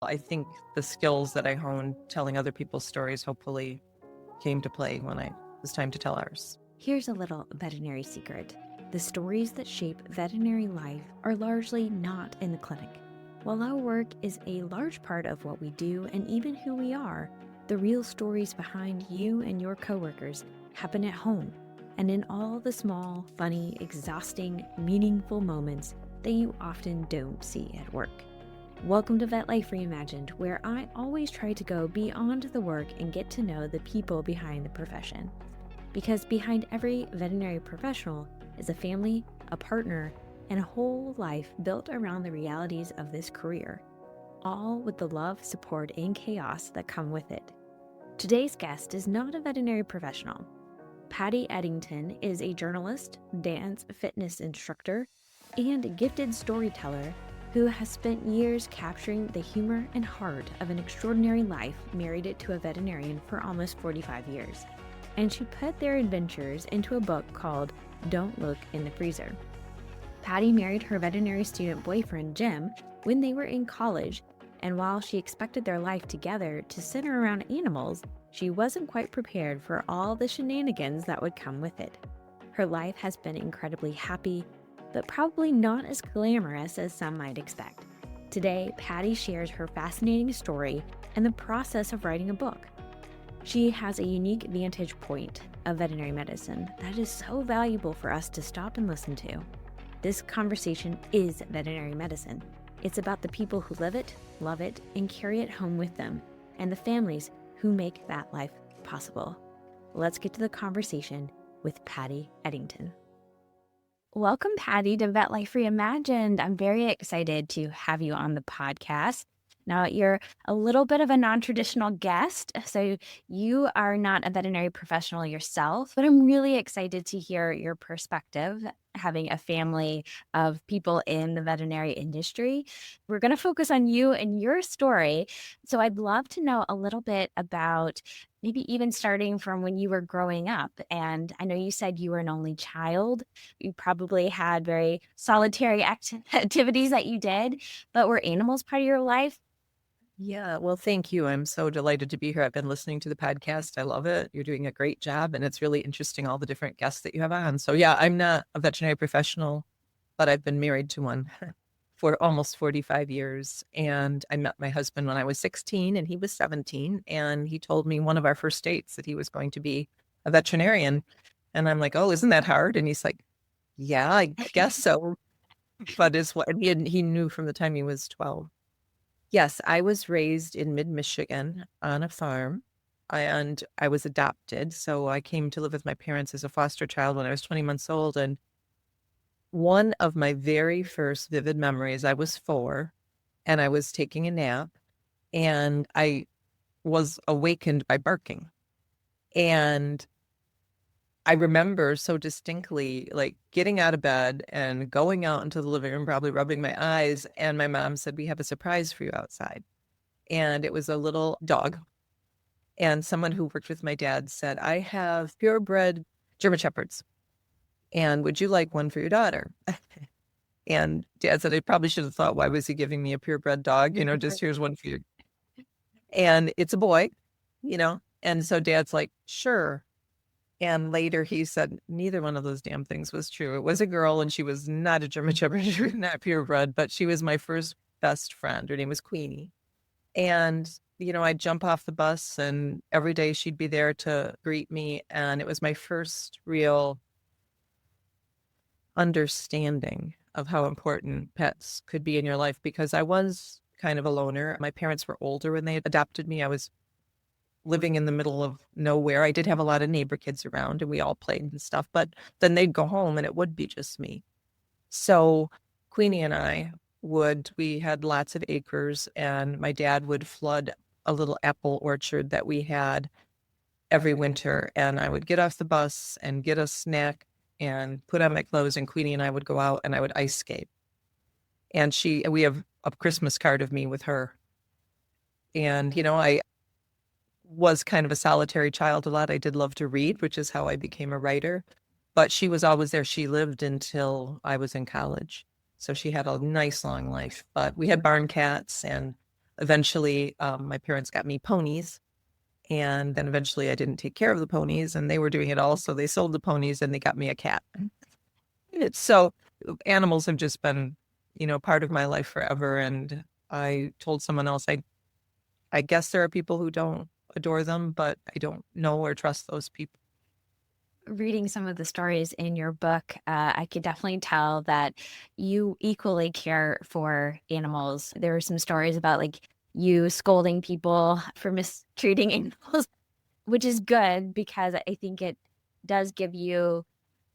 I think the skills that I honed telling other people's stories hopefully came to play when it was time to tell ours. Here's a little veterinary secret. The stories that shape veterinary life are largely not in the clinic. While our work is a large part of what we do and even who we are, the real stories behind you and your coworkers happen at home and in all the small, funny, exhausting, meaningful moments that you often don't see at work. Welcome to Vet Life Reimagined, where I always try to go beyond the work and get to know the people behind the profession. Because behind every veterinary professional is a family, a partner, and a whole life built around the realities of this career, all with the love, support, and chaos that come with it. Today's guest is not a veterinary professional. Patti Eddington is a journalist, dance fitness instructor, and gifted storyteller who has spent years capturing the humor and heart of an extraordinary life, married to a veterinarian for almost 45 years. And she put their adventures into a book called Don't Look in the Freezer. Patti married her veterinary student boyfriend, Jim, when they were in college, and while she expected their life together to center around animals, she wasn't quite prepared for all the shenanigans that would come with it. Her life has been incredibly happy, but probably not as glamorous as some might expect. Today, Patti shares her fascinating story and the process of writing a book. She has a unique vantage point of veterinary medicine that is so valuable for us to stop and listen to. This conversation is veterinary medicine. It's about the people who live it, love it, and carry it home with them, and the families who make that life possible. Let's get to the conversation with Patti Eddington. Welcome, Patti, to Vet Life Reimagined. I'm very excited to have you on the podcast. Now, you're a little bit of a non-traditional guest, so you are not a veterinary professional yourself, but I'm really excited to hear your perspective, having a family of people in the veterinary industry. We're going to focus on you and your story, so I'd love to know a little bit about maybe even starting from when you were growing up. And I know you said you were an only child. You probably had very solitary activities that you did, but were animals part of your life? Yeah, well, thank you. I'm so delighted to be here. I've been listening to the podcast. I love it. You're doing a great job, and it's really interesting, all the different guests that you have on. So, yeah, I'm not a veterinary professional, but I've been married to one for almost 45 years. And I met my husband when I was 16 and he was 17. And he told me one of our first dates that he was going to be a veterinarian. And I'm like, oh, isn't that hard? And he's like, yeah, I guess so. But he knew from the time he was 12. Yes, I was raised in mid-Michigan on a farm, and I was adopted. So I came to live with my parents as a foster child when I was 20 months old. And one of my very first vivid memories, I was 4, and I was taking a nap, and I was awakened by barking. And I remember so distinctly, like, getting out of bed and going out into the living room, probably rubbing my eyes. And my mom said, we have a surprise for you outside. And it was a little dog. And someone who worked with my dad said, I have purebred German Shepherds. And would you like one for your daughter? And Dad said, I probably should have thought, why was he giving me a purebred dog? Just here's one for you. And it's a boy, And so Dad's like, sure. And later he said, neither one of those damn things was true. It was a girl, and she was not a German Shepherd. She was not purebred, but she was my first best friend. Her name was Queenie. And, I'd jump off the bus, and every day she'd be there to greet me. And it was my first real understanding of how important pets could be in your life, because I was kind of a loner. My parents were older when they adopted me. I was living in the middle of nowhere. I did have a lot of neighbor kids around, and we all played and stuff, but then they'd go home and it would be just me. So Queenie and we had lots of acres, and my dad would flood a little apple orchard that we had every winter. And I would get off the bus and get a snack and put on my clothes, and Queenie and I would go out and I would ice skate. And we have a Christmas card of me with her. And, I was kind of a solitary child a lot. I did love to read, which is how I became a writer. But she was always there. She lived until I was in college. So she had a nice long life. But we had barn cats, and eventually my parents got me ponies. And then eventually I didn't take care of the ponies and they were doing it all. So they sold the ponies and they got me a cat. So animals have just been, part of my life forever. And I told someone else, I guess there are people who don't adore them, but I don't know or trust those people. Reading some of the stories in your book, I could definitely tell that you equally care for animals. There were some stories about like you scolding people for mistreating animals, which is good because I think it does give you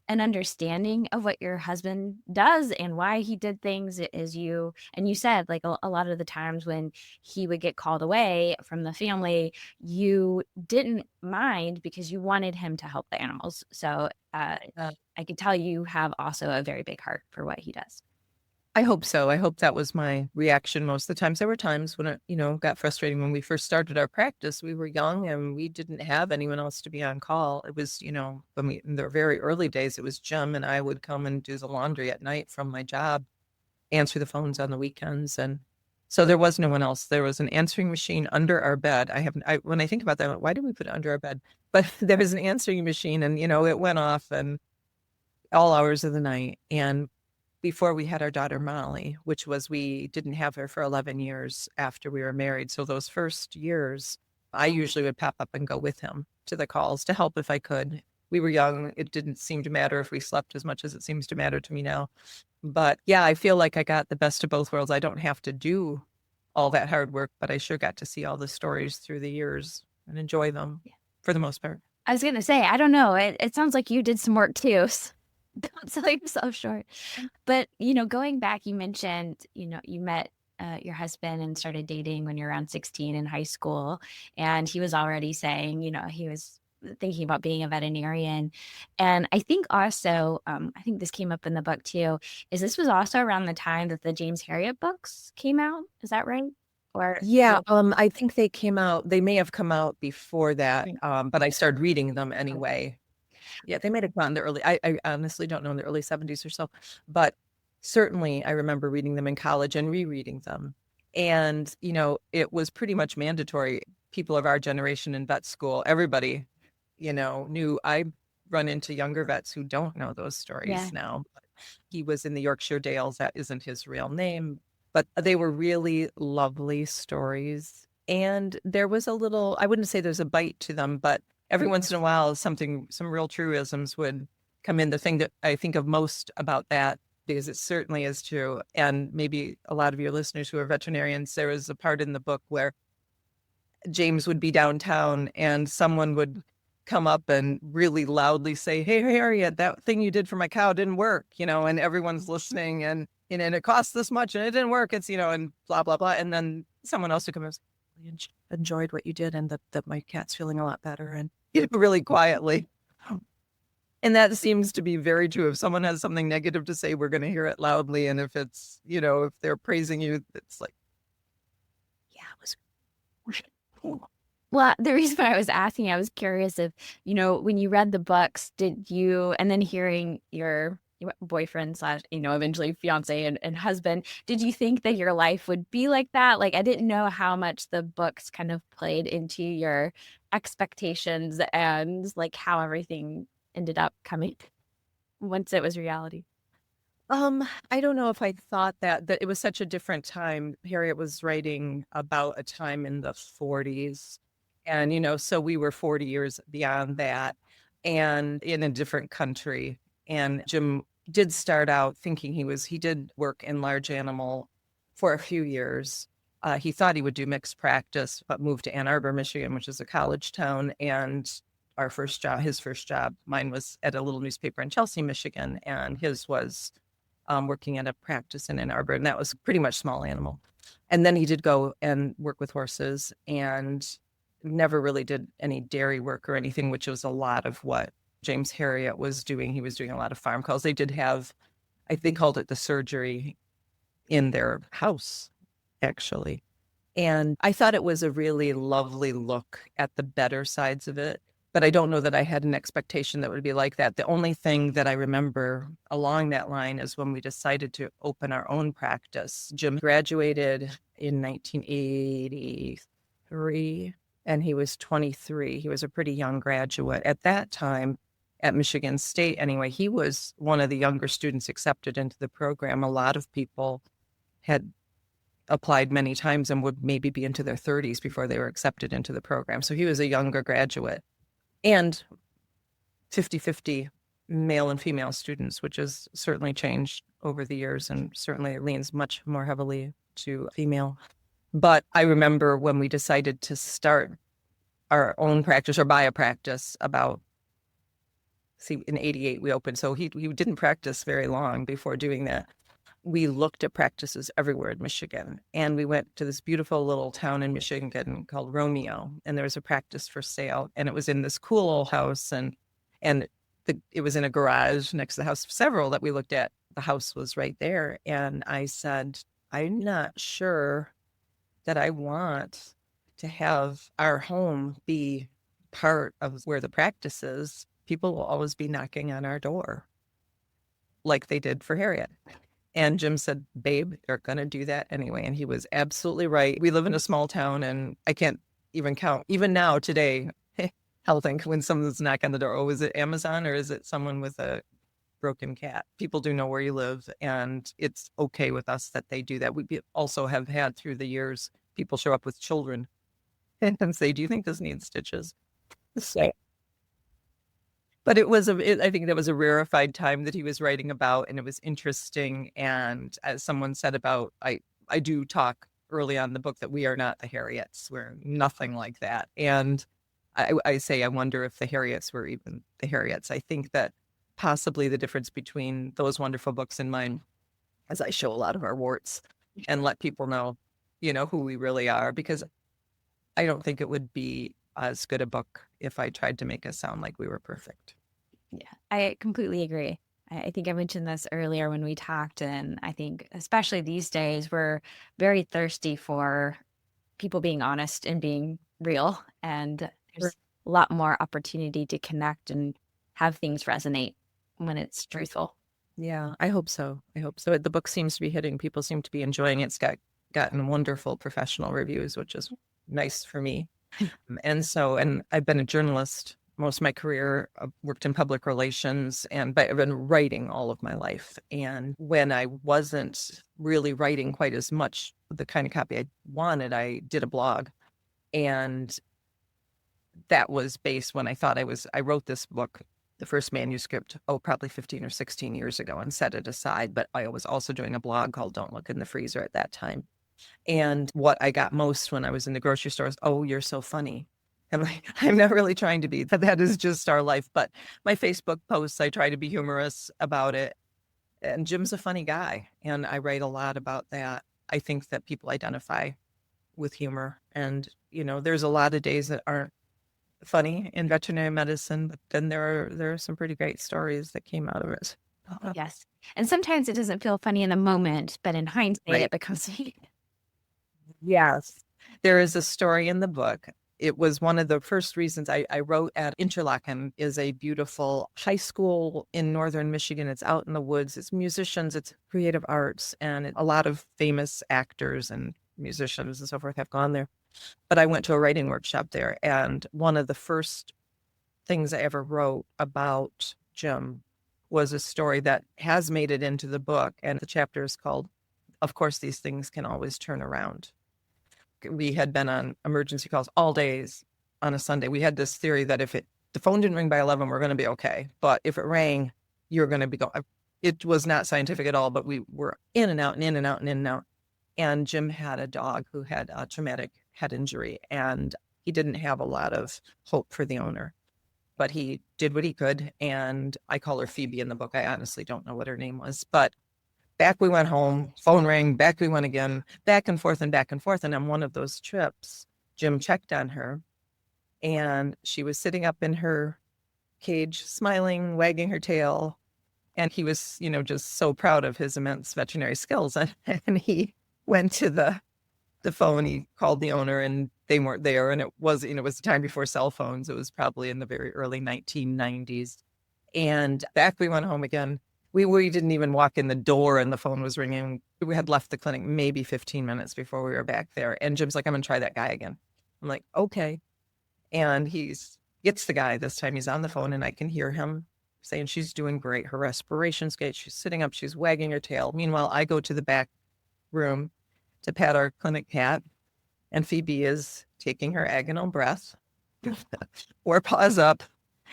an understanding of what your husband does and why he did things. Is you, and you said like a lot of the times when he would get called away from the family, you didn't mind because you wanted him to help the animals. So I could tell you have also a very big heart for what he does. I hope so. I hope that was my reaction most of the times. There were times when it, got frustrating. When we first started our practice, we were young and we didn't have anyone else to be on call. It was, in the very early days, it was Jim and I would come and do the laundry at night from my job, answer the phones on the weekends. And so there was no one else. There was an answering machine under our bed. When I think about that, why did we put it under our bed? But there was an answering machine and, it went off and all hours of the night. And before we had our daughter Molly, we didn't have her for 11 years after we were married. So those first years, I usually would pop up and go with him to the calls to help if I could. We were young. It didn't seem to matter if we slept as much as it seems to matter to me now. But yeah, I feel like I got the best of both worlds. I don't have to do all that hard work, but I sure got to see all the stories through the years and enjoy them for the most part. I was going to say, I don't know. It sounds like you did some work too. Don't sell yourself short. But, going back, you mentioned, you met your husband and started dating when you're around 16 in high school. And he was already saying, he was thinking about being a veterinarian. And I think also, I think this came up in the book too, is this was also around the time that the James Herriot books came out. Is that right? Or yeah, I think they may have come out before that, but I started reading them anyway. Yeah, they might have gone in the early, I honestly don't know, in the early 70s or so, but certainly I remember reading them in college and rereading them. And, it was pretty much mandatory. People of our generation in vet school, everybody, knew. I run into younger vets who don't know those stories now. He was in the Yorkshire Dales. That isn't his real name, but they were really lovely stories. And there was I wouldn't say there's a bite to them, but every once in a while, some real truisms would come in. The thing that I think of most about that, because it certainly is true, and maybe a lot of your listeners who are veterinarians, there was a part in the book where James would be downtown and someone would come up and really loudly say, "Hey, Harriet, that thing you did for my cow didn't work," and everyone's listening and it costs this much and it didn't work. It's, and blah, blah, blah. And then someone else would come and say, "Really enjoyed what you did and that my cat's feeling a lot better," and really quietly. And that seems to be very true. If someone has something negative to say, we're going to hear it loudly. And if it's, if they're praising you, it's like, yeah, it was. Well, the reason why I was asking, I was curious if, when you read the books, did you, and then hearing your boyfriend / eventually fiance and husband, did you think that your life would be like that? Like, I didn't know how much the books kind of played into your expectations and like how everything ended up coming once it was reality. I don't know if I thought that it was such a different time. Harriet was writing about a time in the 40s. And, so we were 40 years beyond that and in a different country. And Jim did start out thinking he did work in large animal for a few years. He thought he would do mixed practice, but moved to Ann Arbor, Michigan, which is a college town. And his first job, mine was at a little newspaper in Chelsea, Michigan. And his was working at a practice in Ann Arbor. And that was pretty much small animal. And then he did go and work with horses and never really did any dairy work or anything, which was a lot of what James Herriot was doing. He was doing a lot of farm calls. They did have, I think, called it the surgery in their house, actually. And I thought it was a really lovely look at the better sides of it. But I don't know that I had an expectation that would be like that. The only thing that I remember along that line is when we decided to open our own practice. Jim graduated in 1983, and he was 23. He was a pretty young graduate at that time at Michigan State. Anyway, he was one of the younger students accepted into the program. A lot of people had applied many times and would maybe be into their 30s before they were accepted into the program. So he was a younger graduate, and 50-50 male and female students, which has certainly changed over the years and certainly leans much more heavily to female. But I remember when we decided to start our own practice or buy a practice in 88 we opened. So he didn't practice very long before doing that. We looked at practices everywhere in Michigan, and we went to this beautiful little town in Michigan called Romeo, and there was a practice for sale, and it was in this cool old house, and it was in a garage next to the house. Several that we looked at, the house was right there, and I said, I'm not sure that I want to have our home be part of where the practice is. People will always be knocking on our door like they did for Harriet. And Jim said, babe, they're going to do that anyway. And he was absolutely right. We live in a small town, and I can't even count. Even now, today, I'll think when someone's knocking on the door, oh, is it Amazon or is it someone with a broken cat? People do know where you live, and it's okay with us that they do that. We also have had through the years, people show up with children and say, do you think this needs stitches? So, but I think that was a rarefied time that he was writing about, and it was interesting. And as someone said I do talk early on in the book that we are not the Harriets. We're nothing like that. And I say, I wonder if the Harriets were even the Harriets. I think that possibly the difference between those wonderful books and mine is I show a lot of our warts and let people know, who we really are, because I don't think it would be as good a book if I tried to make us sound like we were perfect. Yeah, I completely agree. I think I mentioned this earlier when we talked, and I think especially these days, we're very thirsty for people being honest and being real, and there's a lot more opportunity to connect and have things resonate when it's truthful. Yeah, I hope so. The book seems to be hitting. People seem to be enjoying it. It's gotten wonderful professional reviews, which is nice for me. And I've been a journalist most of my career. I've worked in public relations, but I've been writing all of my life. And when I wasn't really writing quite as much the kind of copy I wanted, I did a blog. And that was based when I thought I wrote this book, the first manuscript, probably 15 or 16 years ago, and set it aside. But I was also doing a blog called Don't Look in the Freezer at that time. And what I got most when I was in the grocery store is, oh, you're so funny. I'm not really trying to be, that is just our life. But my Facebook posts, I try to be humorous about it. And Jim's a funny guy, and I write a lot about that. I think that people identify with humor. And, there's a lot of days that aren't funny in veterinary medicine, but then there are some pretty great stories that came out of it. Yes. And sometimes it doesn't feel funny in the moment, but in hindsight, Right. It becomes. Yes. There is a story in the book. It was one of the first reasons I wrote at Interlaken, is a beautiful high school in northern Michigan. It's out in the woods. It's musicians, it's creative arts, and a lot of famous actors and musicians and so forth have gone there. But I went to a writing workshop there, and one of the first things I ever wrote about Jim was a story that has made it into the book, and the chapter is called, Of Course These Things Can Always Turn Around. We had been on emergency calls all days on a Sunday. We had this theory that if the phone didn't ring by 11, we're going to be okay. But if it rang, you're going to be going. It was not scientific at all, but we were in and out and in and out and in and out. And Jim had a dog who had a traumatic head injury, and he didn't have a lot of hope for the owner. But he did what he could. And I call her Phoebe in the book. I honestly don't know what her name was. But back we went home, phone rang, back we went again, back and forth and back and forth. And on one of those trips, Jim checked on her, and she was sitting up in her cage, smiling, wagging her tail. And he was, just so proud of his immense veterinary skills. And he went to the phone, he called the owner, and they weren't there. And it was the time before cell phones. It was probably in the very early 1990s. And back we went home again. We didn't even walk in the door and the phone was ringing. We had left the clinic maybe 15 minutes before we were back there. And Jim's like, I'm going to try that guy again. I'm like, okay. And gets the guy this time. He's on the phone and I can hear him saying she's doing great. Her respiration's great. She's sitting up. She's wagging her tail. Meanwhile, I go to the back room to pat our clinic cat, and Phoebe is taking her agonal breath, 4 paws up.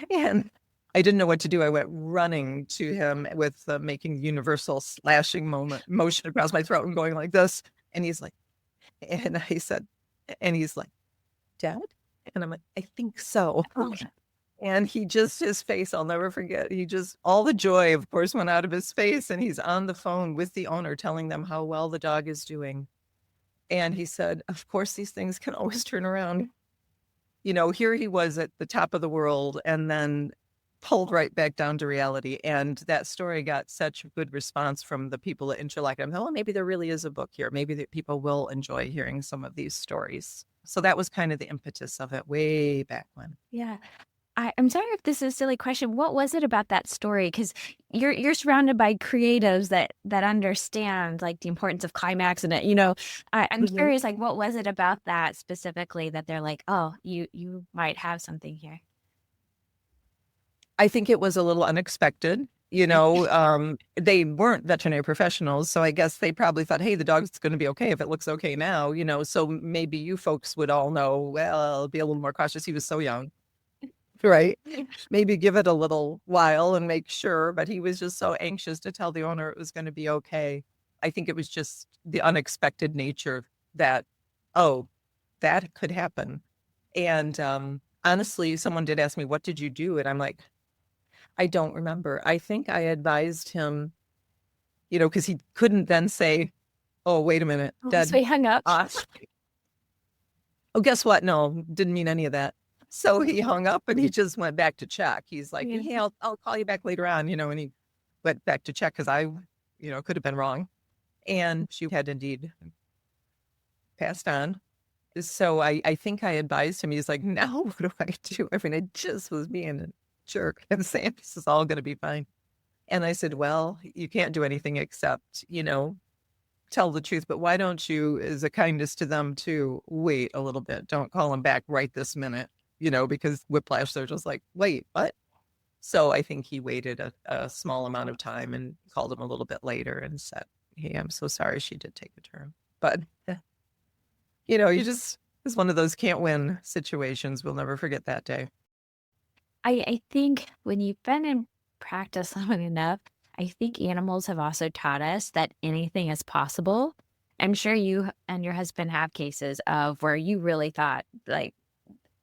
And I didn't know what to do. I went running to him with making universal slashing motion across my throat and going like this. And he's like, and I said, and he's like, Dad? And I'm like, I think so. And his face, I'll never forget. All the joy, of course, went out of his face. And he's on the phone with the owner telling them how well the dog is doing. And he said, of course, these things can always turn around. Here he was at the top of the world and then pulled right back down to reality. And that story got such a good response from the people at Interlock. I'm like, oh, maybe there really is a book here. Maybe that people will enjoy hearing some of these stories. So that was kind of the impetus of it way back when. Yeah. I'm sorry if this is a silly question. What was it about that story? Because you're surrounded by creatives that understand like the importance of climax and it. I'm curious, like, what was it about that specifically that they're like, oh, you might have something here? I think it was a little unexpected. They weren't veterinary professionals, so I guess they probably thought, hey, the dog's going to be okay if it looks okay now. So maybe you folks would all know, well, I'll be a little more cautious. He was so young. Right. Maybe give it a little while and make sure. But he was just so anxious to tell the owner it was going to be okay. I think it was just the unexpected nature that, oh, that could happen. And honestly, someone did ask me, what did you do? And I'm like, I don't remember. I think I advised him, because he couldn't then say, oh, wait a minute. So he hung up. Oh, guess what? No, didn't mean any of that. So he hung up and he just went back to check. He's like, hey, I'll call you back later on, and he went back to check because I, could have been wrong. And she had indeed passed on. So I think I advised him. He's like, now what do I do? I mean, I just was being a jerk and saying this is all going to be fine. And I said, well, you can't do anything except, tell the truth. But why don't you, as a kindness to them too, wait a little bit. Don't call them back right this minute. Because whiplash, they're just like, wait, what? So I think he waited a small amount of time and called him a little bit later and said, hey, I'm so sorry she did take a turn. But, it's one of those can't win situations. We'll never forget that day. I think when you've been in practice long enough, I think animals have also taught us that anything is possible. I'm sure you and your husband have cases of where you really thought, like,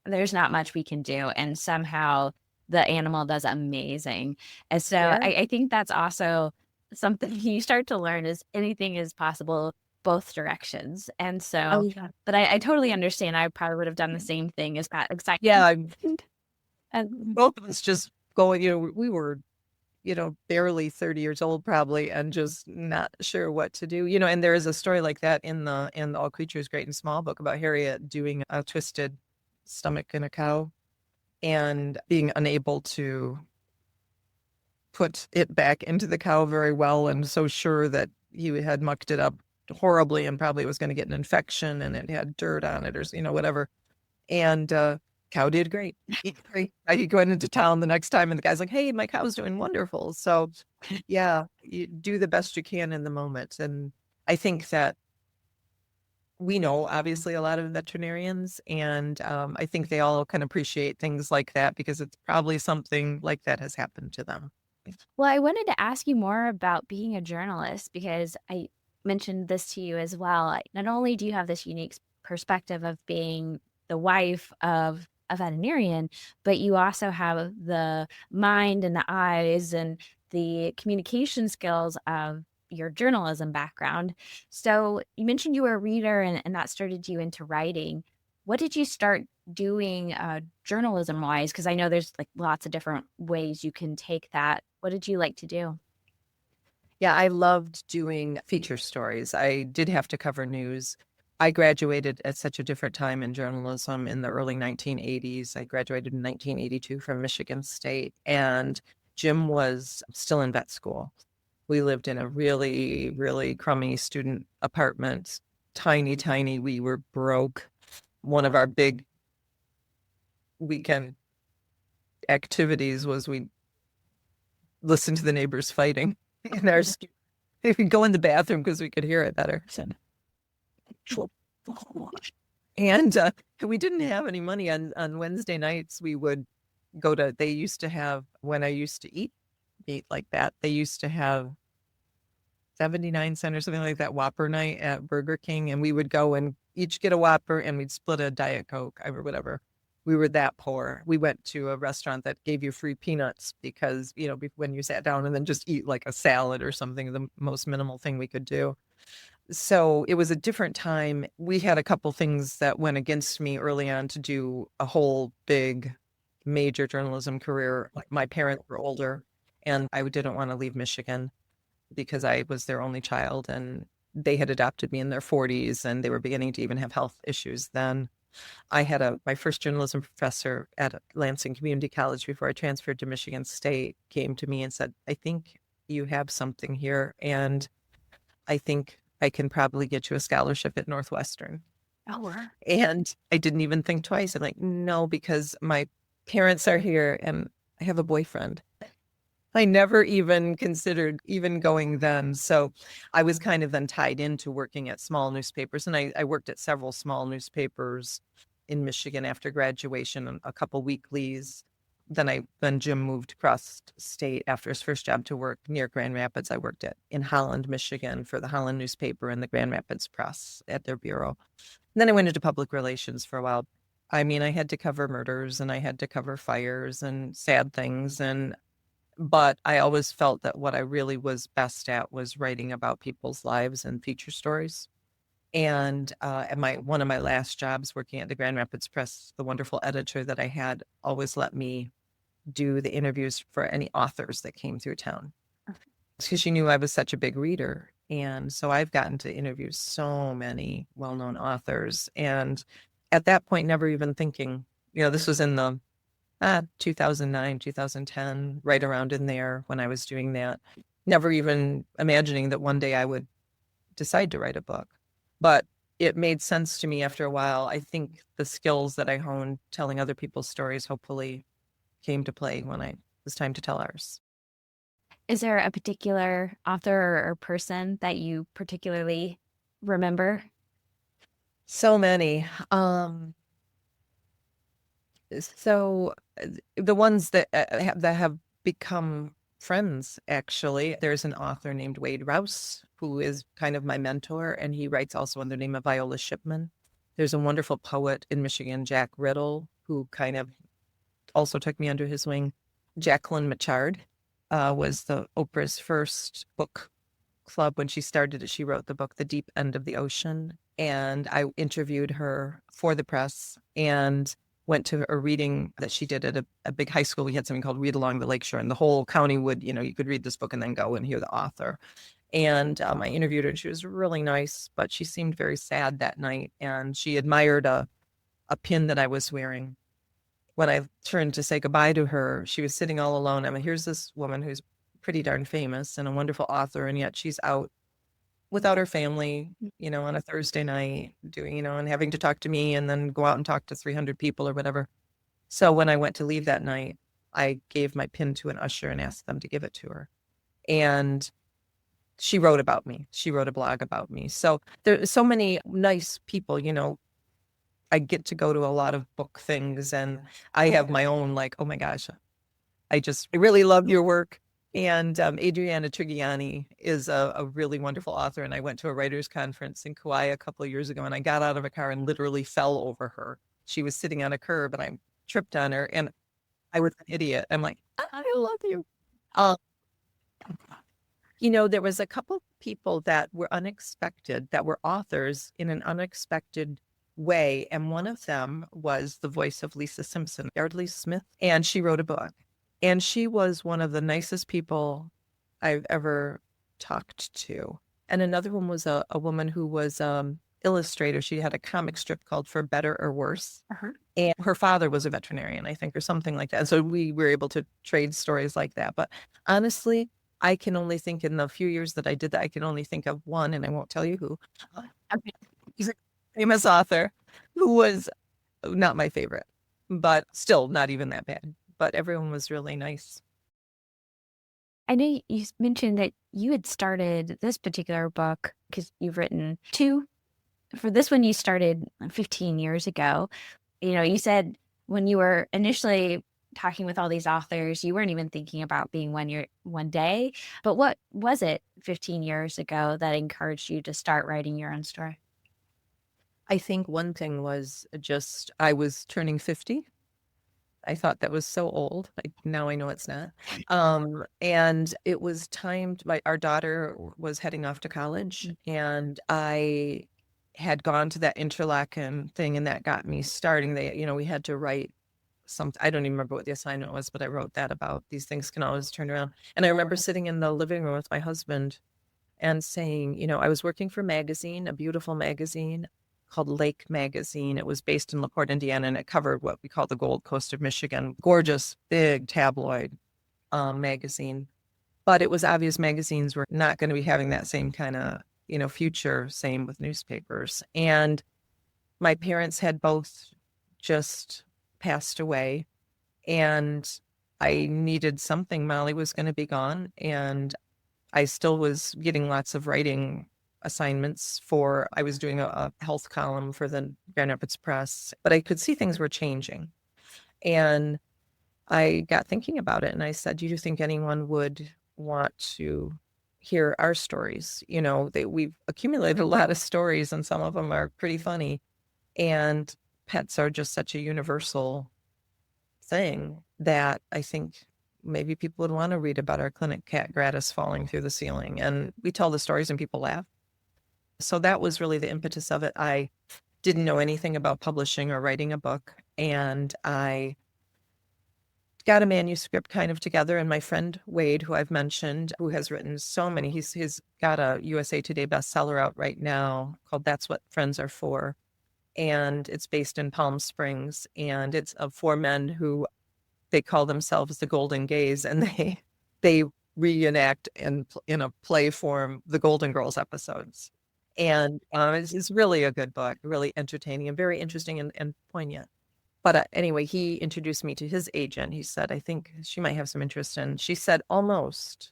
there's not much we can do. And somehow the animal does amazing. And so I think that's also something you start to learn is anything is possible both directions. And so, but I totally understand. I probably would have done the same thing as Pat. Exactly. Yeah. And both of us just going, we were, barely 30 years old probably, and just not sure what to do, and there is a story like that in the All Creatures Great and Small book about Harriet doing a twisted stomach in a cow and being unable to put it back into the cow very well, and so sure that he had mucked it up horribly and probably was going to get an infection and it had dirt on it or whatever. And cow did great. I went into town the next time and the guy's like, hey, my cow's doing wonderful. So yeah, you do the best you can in the moment. And I think that we know obviously a lot of veterinarians, and I think they all can appreciate things like that because it's probably something like that has happened to them. Well, I wanted to ask you more about being a journalist because I mentioned this to you as well. Not only do you have this unique perspective of being the wife of a veterinarian, but you also have the mind and the eyes and the communication skills of your journalism background. So you mentioned you were a reader and that started you into writing. What did you start doing journalism wise? Because I know there's like lots of different ways you can take that. What did you like to do? Yeah, I loved doing feature stories. I did have to cover news. I graduated at such a different time in journalism in the early 1980s. I graduated in 1982 from Michigan State, and Jim was still in vet school. We lived in a really, really crummy student apartment, tiny, tiny. We were broke. One of our big weekend activities was we listened to the neighbors fighting in our we'd go in the bathroom because we could hear it better. And we didn't have any money on Wednesday nights. We would go to, they used to have, when I used to eat meat like that, they used to have 79 cent or something like that Whopper night at Burger King. And we would go and each get a Whopper and we'd split a Diet Coke or whatever. We were that poor. We went to a restaurant that gave you free peanuts because, you know, when you sat down and then just eat like a salad or something, the most minimal thing we could do. So it was a different time. We had a couple things that went against me early on to do a whole big major journalism career. Like my parents were older and I didn't want to leave Michigan because I was their only child and they had adopted me in their 40s and they were beginning to even have health issues then. I had my first journalism professor at Lansing Community College before I transferred to Michigan State came to me and said, I think you have something here. And I think I can probably get you a scholarship at Northwestern. Oh, wow. And I didn't even think twice. I'm like, no, because my parents are here and I have a boyfriend. I never even considered even going then. So I was kind of then tied into working at small newspapers. And I worked at several small newspapers in Michigan after graduation, a couple weeklies. Then Jim moved across state after his first job to work near Grand Rapids. I worked in Holland, Michigan for the Holland newspaper and the Grand Rapids Press at their bureau. And then I went into public relations for a while. I mean, I had to cover murders and I had to cover fires and sad things. But I always felt that what I really was best at was writing about people's lives and feature stories. And at one of my last jobs working at the Grand Rapids Press, the wonderful editor that I had always let me do the interviews for any authors that came through town because she knew I was such a big reader. And so I've gotten to interview so many well-known authors. And at that point, never even thinking, you know, this was in the 2009, 2010, right around in there when I was doing that, never even imagining that one day I would decide to write a book. But it made sense to me after a while. I think the skills that I honed telling other people's stories hopefully came to play when it was time to tell ours. Is there a particular author or person that you particularly remember? So many. So the ones that have become friends, actually, there's an author named Wade Rouse, who is kind of my mentor, and he writes also under the name of Viola Shipman. There's a wonderful poet in Michigan, Jack Riddle, who kind of also took me under his wing. Jacqueline Machard was the Oprah's first book club. When she started it, she wrote the book, The Deep End of the Ocean. And I interviewed her for the press and went to a reading that she did at a big high school. We had something called Read Along the Lakeshore, and the whole county would, you know, you could read this book and then go and hear the author. And I interviewed her and she was really nice, but she seemed very sad that night. And she admired a pin that I was wearing. When I turned to say goodbye to her, she was sitting all alone. I mean, here's this woman who's pretty darn famous and a wonderful author, and yet she's out without her family, you know, on a Thursday night doing, you know, and having to talk to me and then go out and talk to 300 people or whatever. So when I went to leave that night, I gave my pin to an usher and asked them to give it to her. And she wrote about me. She wrote a blog about me. So there's so many nice people, you know. I get to go to a lot of book things and I have my own, like, oh my gosh, I really love your work. And Adriana Trigiani is a really wonderful author. And I went to a writers' conference in Kauai a couple of years ago, and I got out of a car and literally fell over her. She was sitting on a curb, and I tripped on her, and I was an idiot. I'm like, I love you. You know, there was a couple people that were unexpected, that were authors in an unexpected way. And one of them was the voice of Lisa Simpson, Yardley Smith, and she wrote a book. And she was one of the nicest people I've ever talked to. And another one was a woman who was illustrator. She had a comic strip called For Better or Worse. And her father was a veterinarian, I think, or something like that. And so we were able to trade stories like that. But honestly, I can only think in the few years that I did that, I can only think of one, and I won't tell you who. I mean, he's a famous author who was not my favorite, but still not even that bad. But everyone was really nice. I know you mentioned that you had started this particular book because you've written two. For this one, you started 15 years ago. You said when you were initially talking with all these authors, you weren't even thinking about being one day. But what was it 15 years ago that encouraged you to start writing your own story? I think one thing was just I was turning 50. I thought that was so old. Now I know it's not. And it was timed. Our daughter was heading off to college, and I had gone to that Interlaken thing, and that got me starting. We had to write something. I don't even remember what the assignment was, but I wrote that about these things can always turn around. And I remember sitting in the living room with my husband and saying, I was working for a magazine, a beautiful magazine called Lake Magazine. It was based in LaPorte, Indiana, and it covered what we call the Gold Coast of Michigan. Gorgeous, big tabloid magazine. But it was obvious magazines were not going to be having that same kind of, future, same with newspapers. And my parents had both just passed away, and I needed something. Molly was going to be gone, and I still was getting lots of writing assignments I was doing a health column for the Grand Rapids Press, but I could see things were changing. And I got thinking about it, and I said, do you think anyone would want to hear our stories? We've accumulated a lot of stories, and some of them are pretty funny. And pets are just such a universal thing that I think maybe people would want to read about our clinic cat Gratis falling through the ceiling. And we tell the stories and people laugh. So that was really the impetus of it. I didn't know anything about publishing or writing a book. And I got a manuscript kind of together. And my friend Wade, who I've mentioned, who has written so many, he's got a USA Today bestseller out right now called That's What Friends Are For. And it's based in Palm Springs. And it's of four men who they call themselves the Golden Gays, and they reenact in a play form the Golden Girls episodes. And it's really a good book, really entertaining and very interesting and poignant. But anyway, he introduced me to his agent. He said, I think she might have some interest in. She said, almost.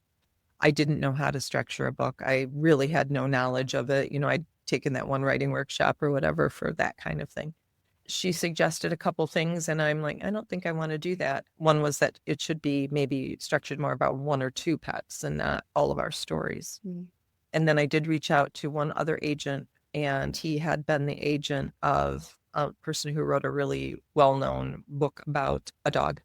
I didn't know how to structure a book. I really had no knowledge of it. I'd taken that one writing workshop or whatever for that kind of thing. She suggested a couple things, and I'm like, I don't think I want to do that. One was that it should be maybe structured more about one or two pets and not all of our stories. Mm. And then I did reach out to one other agent, and he had been the agent of a person who wrote a really well-known book about a dog.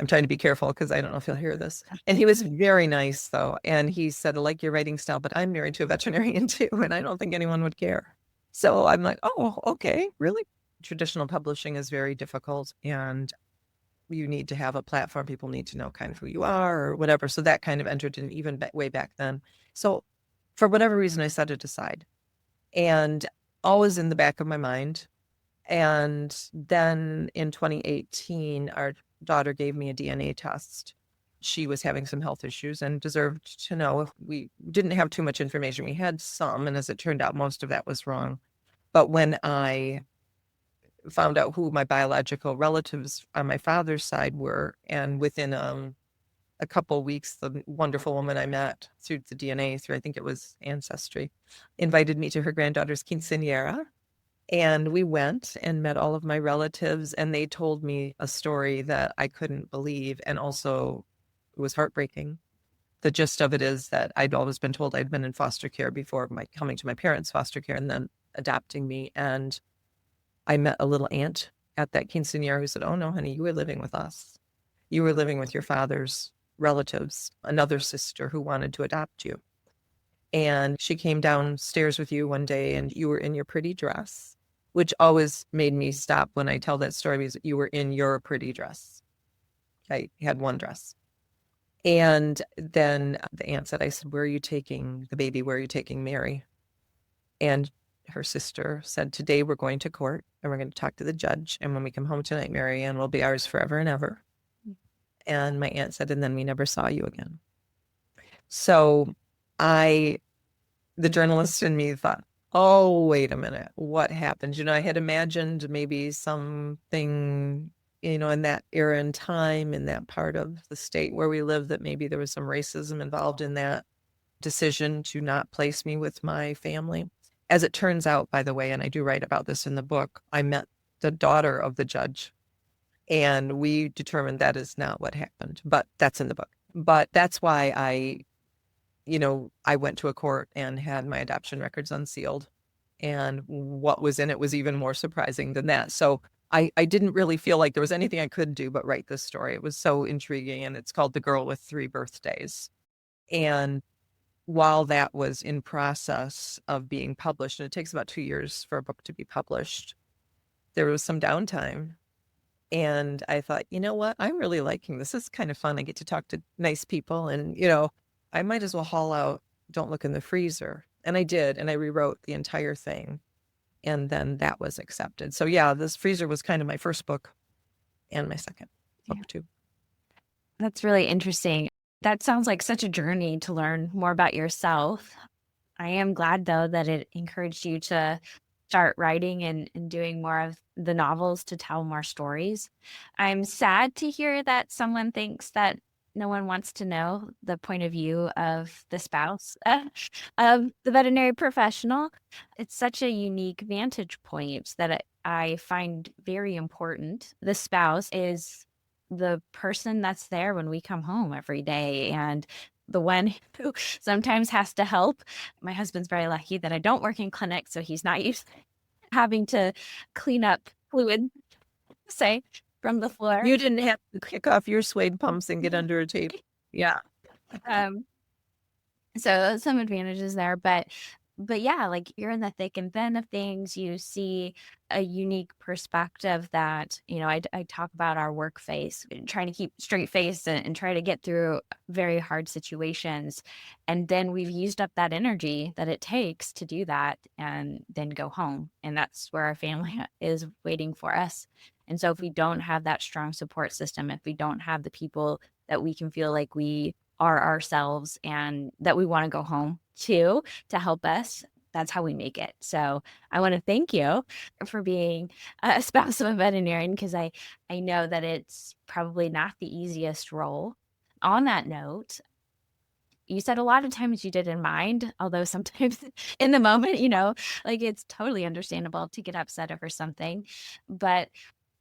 I'm trying to be careful because I don't know if you'll hear this. And he was very nice, though. And he said, I like your writing style, but I'm married to a veterinarian too, and I don't think anyone would care. So I'm like, oh, okay, really? Traditional publishing is very difficult, and you need to have a platform. People need to know kind of who you are or whatever. So that kind of entered in even way back then. So for whatever reason, I set it aside, and always in the back of my mind. And then in 2018, our daughter gave me a DNA test. She was having some health issues and deserved to know. If we didn't have too much information. We had some, and as it turned out, most of that was wrong. But when I found out who my biological relatives on my father's side were, and within a couple of weeks, the wonderful woman I met through the DNA, I think it was Ancestry, invited me to her granddaughter's quinceañera. And we went and met all of my relatives, and they told me a story that I couldn't believe, and also it was heartbreaking. The gist of it is that I'd always been told I'd been in foster care before coming to my parents' foster care and then adopting me. And I met a little aunt at that quinceañera who said, oh no, honey, you were living with us. You were living with your father's relatives, another sister who wanted to adopt you. And she came downstairs with you one day, and you were in your pretty dress, which always made me stop when I tell that story, because you were in your pretty dress. I had one dress. And then the aunt said, I said, where are you taking the baby? Where are you taking Mary? And her sister said, today we're going to court, and we're going to talk to the judge. And when we come home tonight, Mary Ann will be ours forever and ever. And my aunt said, and then we never saw you again. So I, the journalist in me thought, oh, wait a minute, what happened? I had imagined maybe something, in that era and time, in that part of the state where we live, that maybe there was some racism involved in that decision to not place me with my family. As it turns out, by the way, and I do write about this in the book, I met the daughter of the judge, and we determined that is not what happened, but that's in the book. But that's why I went to a court and had my adoption records unsealed. And what was in it was even more surprising than that. So I didn't really feel like there was anything I could do but write this story. It was so intriguing. And it's called The Girl with Three Birthdays. And while that was in process of being published, and it takes about 2 years for a book to be published, there was some downtime. And I thought, you know what? I'm really liking this. This is kind of fun. I get to talk to nice people, and, I might as well haul out Don't Look in the Freezer. And I did, and I rewrote the entire thing. And then that was accepted. So yeah, this Freezer was kind of my first book and my second book too. That's really interesting. That sounds like such a journey to learn more about yourself. I am glad, though, that it encouraged you to start writing and doing more of the novels to tell more stories. I'm sad to hear that someone thinks that no one wants to know the point of view of the spouse of the veterinary professional. It's such a unique vantage point that I find very important. The spouse is the person that's there when we come home every day, and the one who sometimes has to help. My husband's very lucky that I don't work in clinic, so he's not used to having to clean up fluid, say, from the floor. You didn't have to kick off your suede pumps and get under a tape. Yeah. So some advantages there, but yeah, like you're in the thick and thin of things. You see a unique perspective that, I talk about our work face, trying to keep straight face and try to get through very hard situations. And then we've used up that energy that it takes to do that and then go home. And that's where our family is waiting for us. And so if we don't have that strong support system, if we don't have the people that we can feel like we are ourselves and that we want to go home to help us, that's how we make it. So I want to thank you for being a spouse of a veterinarian, because I know that it's probably not the easiest role. On that note, you said a lot of times you did in mind, although sometimes in the moment, like it's totally understandable to get upset over something, but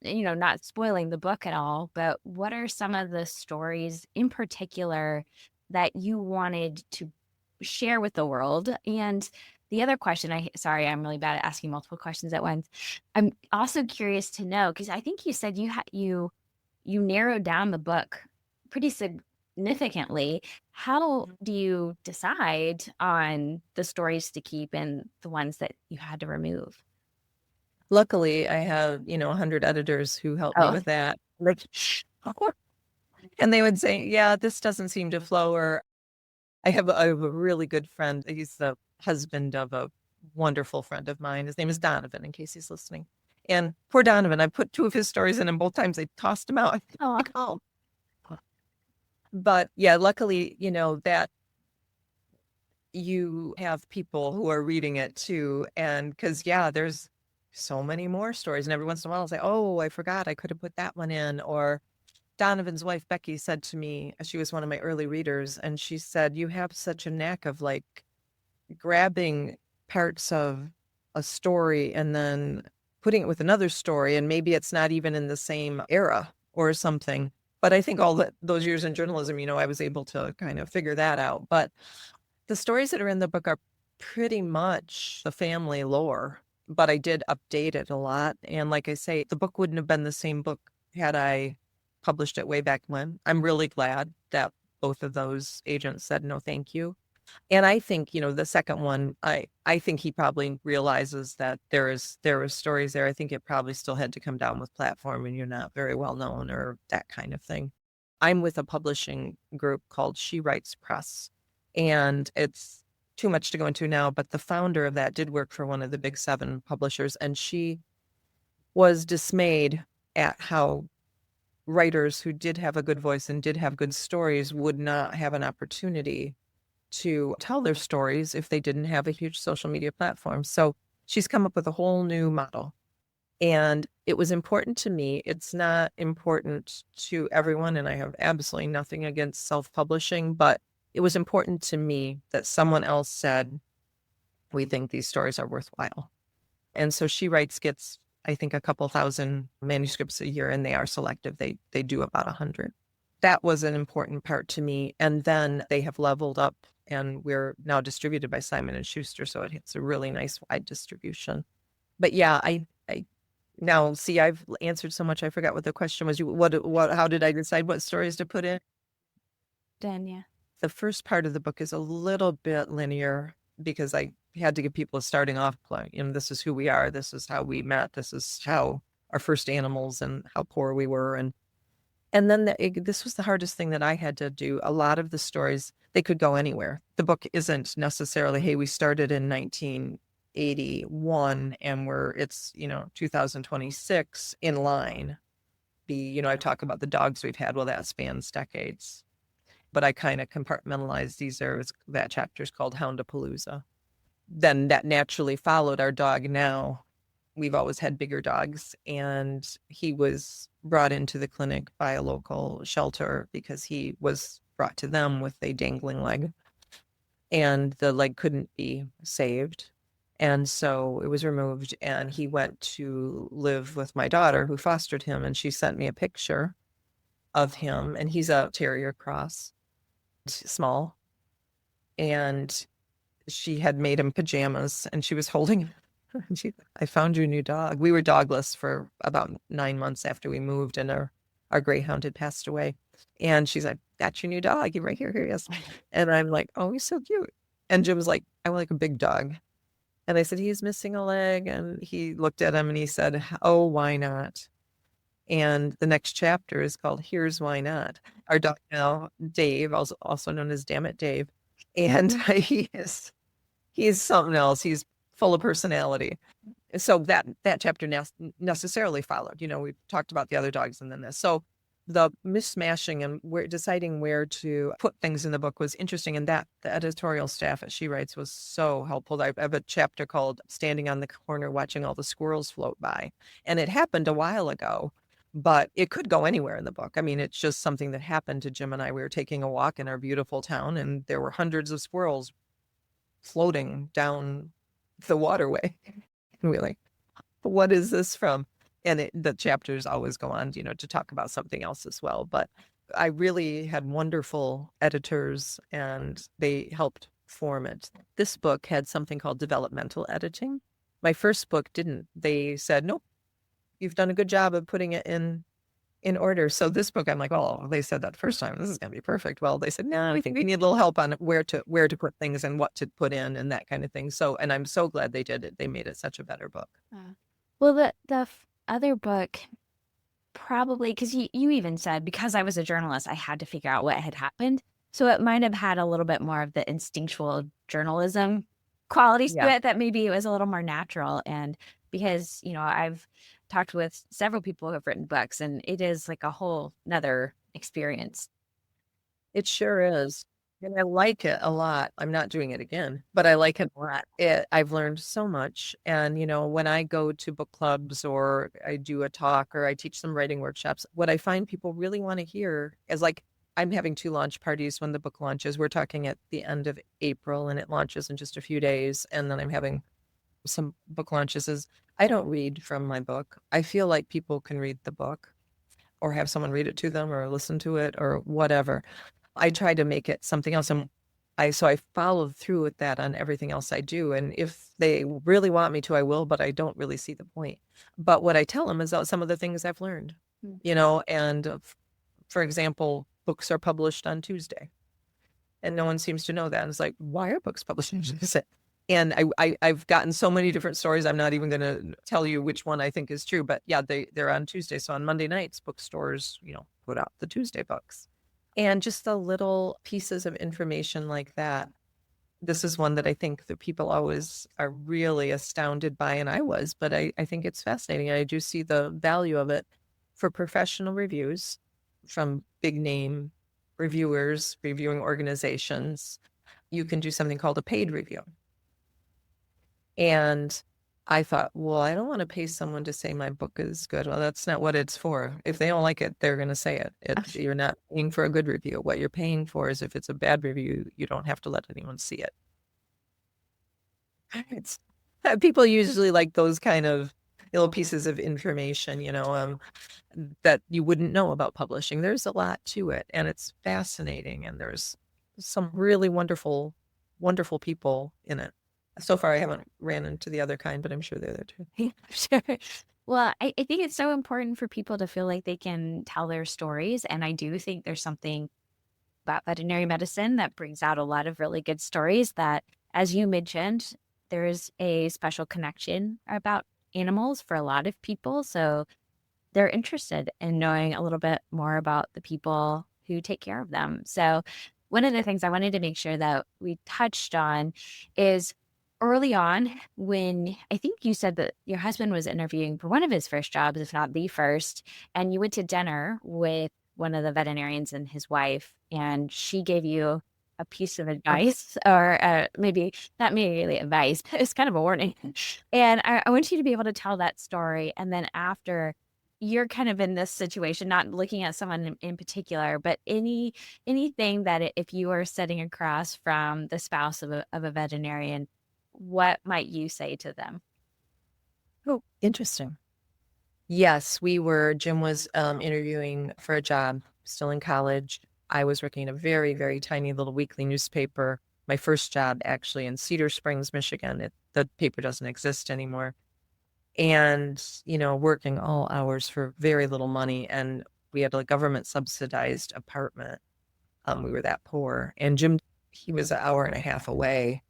not spoiling the book at all, but what are some of the stories in particular that you wanted to share with the world? And the other question, sorry, I'm really bad at asking multiple questions at once. I'm also curious to know, because I think you said you narrowed down the book pretty significantly. How do you decide on the stories to keep and the ones that you had to remove? Luckily, I have, 100 editors who help me with that. Like, and they would say, yeah, this doesn't seem to flow. Or I have a really good friend. He's the husband of a wonderful friend of mine. His name is Donovan, in case he's listening. And poor Donovan, I put 2 of his stories in, and both times they tossed him out. Oh. But yeah, luckily, that you have people who are reading it too. And because, yeah, there's so many more stories. And every once in a while I'll say, oh, I forgot I could have put that one in. Or Donovan's wife, Becky, said to me, she was one of my early readers, and she said, you have such a knack of like grabbing parts of a story and then putting it with another story. And maybe it's not even in the same era or something. But I think all those years in journalism, I was able to kind of figure that out. But the stories that are in the book are pretty much the family lore, but I did update it a lot. And like I say, the book wouldn't have been the same book had I published it way back when. I'm really glad that both of those agents said no, thank you. And I think, the second one, I think he probably realizes that there were stories there. I think it probably still had to come down with platform and you're not very well known or that kind of thing. I'm with a publishing group called She Writes Press, and it's too much to go into now, but the founder of that did work for one of the big 7 publishers, and she was dismayed at how writers who did have a good voice and did have good stories would not have an opportunity to tell their stories if they didn't have a huge social media platform. So she's come up with a whole new model. And it was important to me. It's not important to everyone, and I have absolutely nothing against self-publishing, but it was important to me that someone else said, we think these stories are worthwhile. And so she gets, I think, a couple thousand manuscripts a year, and they are selective. They do about 100. That was an important part to me. And then they have leveled up, and we're now distributed by Simon and Schuster, so it's a really nice wide distribution. But yeah, I now see I've answered so much. I forgot what the question was. How did I decide what stories to put in? Then, yeah. The first part of the book is a little bit linear because I had to give people a starting off point. This is who we are. This is how we met. This is how our first animals and how poor we were. And then this was the hardest thing that I had to do. A lot of the stories, they could go anywhere. The book isn't necessarily, hey, we started in 1981 and it's 2026 in line. I talk about the dogs we've had. Well, that spans decades. But I kind of compartmentalize that chapter's called Houndapalooza. Then that naturally followed our dog now. We've always had bigger dogs, and he was brought into the clinic by a local shelter because he was brought to them with a dangling leg, and the leg couldn't be saved. And so it was removed, and he went to live with my daughter who fostered him, and she sent me a picture of him, and he's a terrier cross, small, and she had made him pajamas, and she was holding him. I found your new dog. We were dogless for about 9 months after we moved, and our greyhound had passed away. And she's like, that's your new dog. Right here he is. And I'm like, oh, he's so cute. And Jim was like, I want like a big dog. And I said, he's missing a leg. And he looked at him and he said, oh, why not? And the next chapter is called Here's Why Not. Our dog now, Dave, also known as Damn It Dave. And he's something else. He's full of personality. So that chapter necessarily followed. We've talked about the other dogs and then this. So the mishmashing and deciding where to put things in the book was interesting. And that the editorial staff at She Writes was so helpful. I have a chapter called Standing on the Corner Watching All the Squirrels Float By. And it happened a while ago, but it could go anywhere in the book. I mean, it's just something that happened to Jim and I. We were taking a walk in our beautiful town, and there were hundreds of squirrels floating down the waterway. And we're like, what is this from? And the chapters always go on, to talk about something else as well. But I really had wonderful editors, and they helped form it. This book had something called developmental editing. My first book didn't. They said, nope, you've done a good job of putting it in order. So this book, I'm like, oh, they said that first time, this is going to be perfect. Well, they said, no, we think we need a little help on where to put things and what to put in and that kind of thing. So, and I'm so glad they did it. They made it such a better book. Well, the other book, probably, because you even said, because I was a journalist, I had to figure out what had happened. So it might have had a little bit more of the instinctual journalism qualities to it, that maybe it was a little more natural. And because, I've talked with several people who have written books, and it is like a whole nother experience. It sure is. And I like it a lot. I'm not doing it again, but I like it a lot. I've learned so much. And, when I go to book clubs or I do a talk or I teach some writing workshops, what I find people really want to hear is like, I'm having 2 launch parties when the book launches. We're talking at the end of April, and it launches in just a few days. And then I'm having some book launches. I don't read from my book. I feel like people can read the book or have someone read it to them or listen to it or whatever. I try to make it something else. And I follow through with that on everything else I do. And if they really want me to, I will, but I don't really see the point. But what I tell them is some of the things I've learned, and for example, books are published on Tuesday. And no one seems to know that. And it's like, why are books published on Tuesday? And I've gotten so many different stories. I'm not even going to tell you which one I think is true, but yeah, they're on Tuesday. So on Monday nights, bookstores, put out the Tuesday books. And just the little pieces of information like that. This is one that I think that people always are really astounded by, and I was, but I think it's fascinating. I do see the value of it for professional reviews from big name reviewers, reviewing organizations. you can do something called a paid review. And I thought, well, I don't want to pay someone to say my book is good. Well, that's not what it's for. If they don't like it, they're going to say it. You're not paying for a good review. What you're paying for is if it's a bad review, you don't have to let anyone see it. It's, people usually like those kind of little pieces of information, that you wouldn't know about publishing. There's a lot to it, and it's fascinating, and there's some really wonderful, wonderful people in it. So far, I haven't ran into the other kind, but I'm sure they're there too. Sure. Well, I think it's so important for people to feel like they can tell their stories. And I do think there's something about veterinary medicine that brings out a lot of really good stories that, as you mentioned, there's a special connection about animals for a lot of people. So they're interested in knowing a little bit more about the people who take care of them. So one of the things I wanted to make sure that we touched on is early on, when I think you said that your husband was interviewing for one of his first jobs, if not the first, and you went to dinner with one of the veterinarians and his wife, and she gave you a piece of advice, or maybe not really advice, but it's kind of a warning. And I want you to be able to tell that story. And then after, you're kind of in this situation, not looking at someone in particular, but anything that if you are sitting across from the spouse of a veterinarian, what might you say to them? Oh, interesting. Yes, Jim was interviewing for a job, still in college. I was working in a very, very tiny little weekly newspaper. My first job actually in Cedar Springs, Michigan. The paper doesn't exist anymore. And, working all hours for very little money. And we had a government subsidized apartment. We were that poor. And Jim, he was an hour and a half away.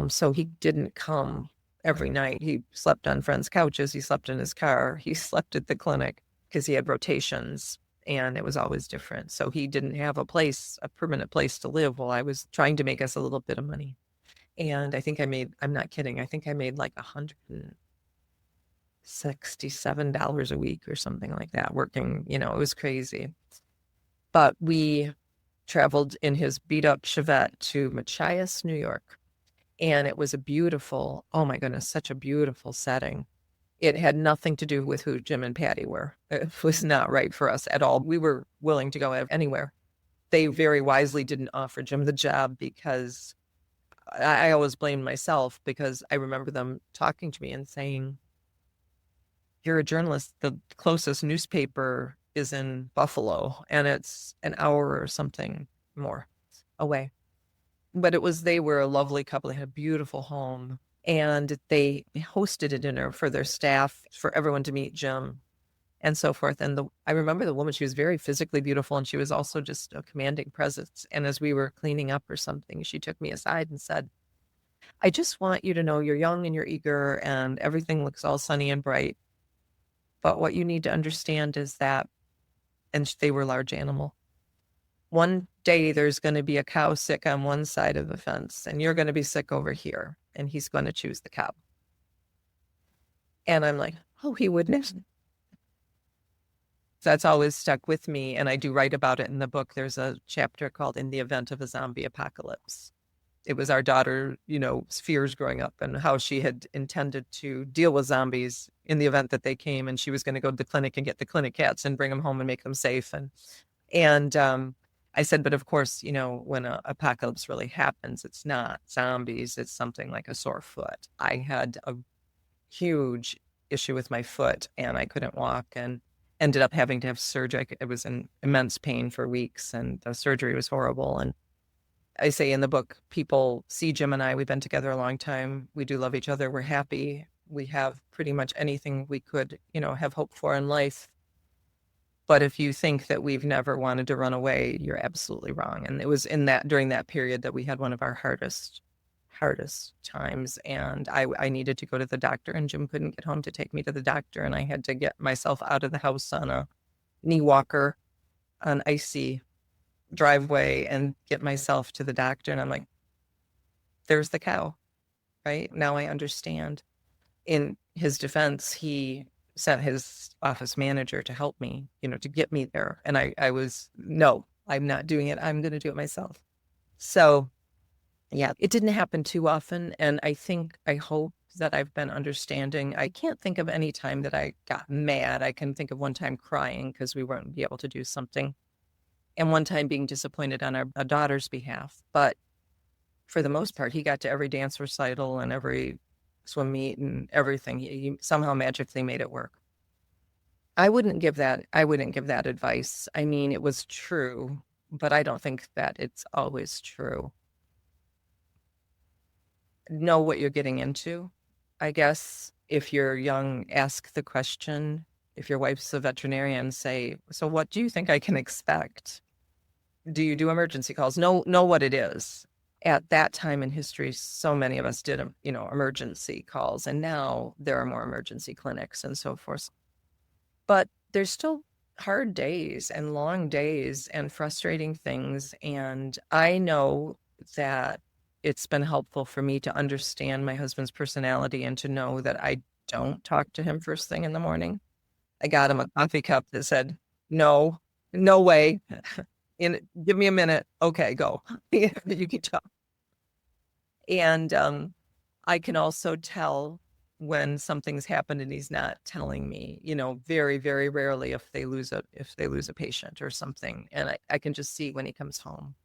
So he didn't come every night. He slept on friends' couches. He slept in his car. He slept at the clinic because he had rotations, and it was always different. So he didn't have a permanent place to live while I was trying to make us a little bit of money. And I think I'm not kidding, I think I made like $167 a week or something like that working, it was crazy. But we traveled in his beat up Chevette to Machias, New York. And it was oh my goodness, such a beautiful setting. It had nothing to do with who Jim and Patti were. It was not right for us at all. We were willing to go anywhere. They very wisely didn't offer Jim the job because I always blamed myself, because I remember them talking to me and saying, you're a journalist. The closest newspaper is in Buffalo, and it's an hour or something more away. But they were a lovely couple. They had a beautiful home, and they hosted a dinner for their staff, for everyone to meet Jim and so forth. And I remember the woman, she was very physically beautiful, and she was also just a commanding presence. And as we were cleaning up or something, she took me aside and said, I just want you to know you're young and you're eager and everything looks all sunny and bright. But what you need to understand is that, and they were large animal, one day there's going to be a cow sick on one side of the fence, and you're going to be sick over here, and he's going to choose the cow. And I'm like, oh, he wouldn't. That's always stuck with me, and I do write about it in the book. There's a chapter called In the Event of a Zombie Apocalypse. It was our daughter, fears growing up, and how she had intended to deal with zombies in the event that they came, and she was going to go to the clinic and get the clinic cats and bring them home and make them safe. And I said, but of course, when an apocalypse really happens, it's not zombies, it's something like a sore foot. I had a huge issue with my foot, and I couldn't walk, and ended up having to have surgery. It was in immense pain for weeks, and the surgery was horrible. And I say in the book, people see Jim and I, we've been together a long time. We do love each other. We're happy. We have pretty much anything we could, have hope for in life. But if you think that we've never wanted to run away, you're absolutely wrong. And it was during that period that we had one of our hardest times. And I needed to go to the doctor, and Jim couldn't get home to take me to the doctor. And I had to get myself out of the house on a knee walker, on icy driveway, and get myself to the doctor. And I'm like, there's the cow, right? Now I understand. In his defense, he sent his office manager to help me, to get me there. And I was, no, I'm not doing it. I'm going to do it myself. So Yeah, it didn't happen too often. And I hope that I've been understanding. I can't think of any time that I got mad. I can think of one time crying because we weren't be able to do something, and one time being disappointed on our daughter's behalf. But for the most part, he got to every dance recital and every swim meet and everything. He somehow magically made it work. I wouldn't give that advice. I mean, it was true, but I don't think that it's always true. Know what you're getting into. I guess if you're young, ask the question. If your wife's a veterinarian, say, so what do you think I can expect? Do you do emergency calls? Know what it is. At that time in history, so many of us did, emergency calls, and now there are more emergency clinics and so forth. But there's still hard days and long days and frustrating things. And I know that it's been helpful for me to understand my husband's personality and to know that I don't talk to him first thing in the morning. I got him a coffee cup that said, no, no way. Give me a minute. Okay, go. You can talk. And I can also tell when something's happened and he's not telling me, very, very rarely if they lose a patient or something. And I can just see when he comes home.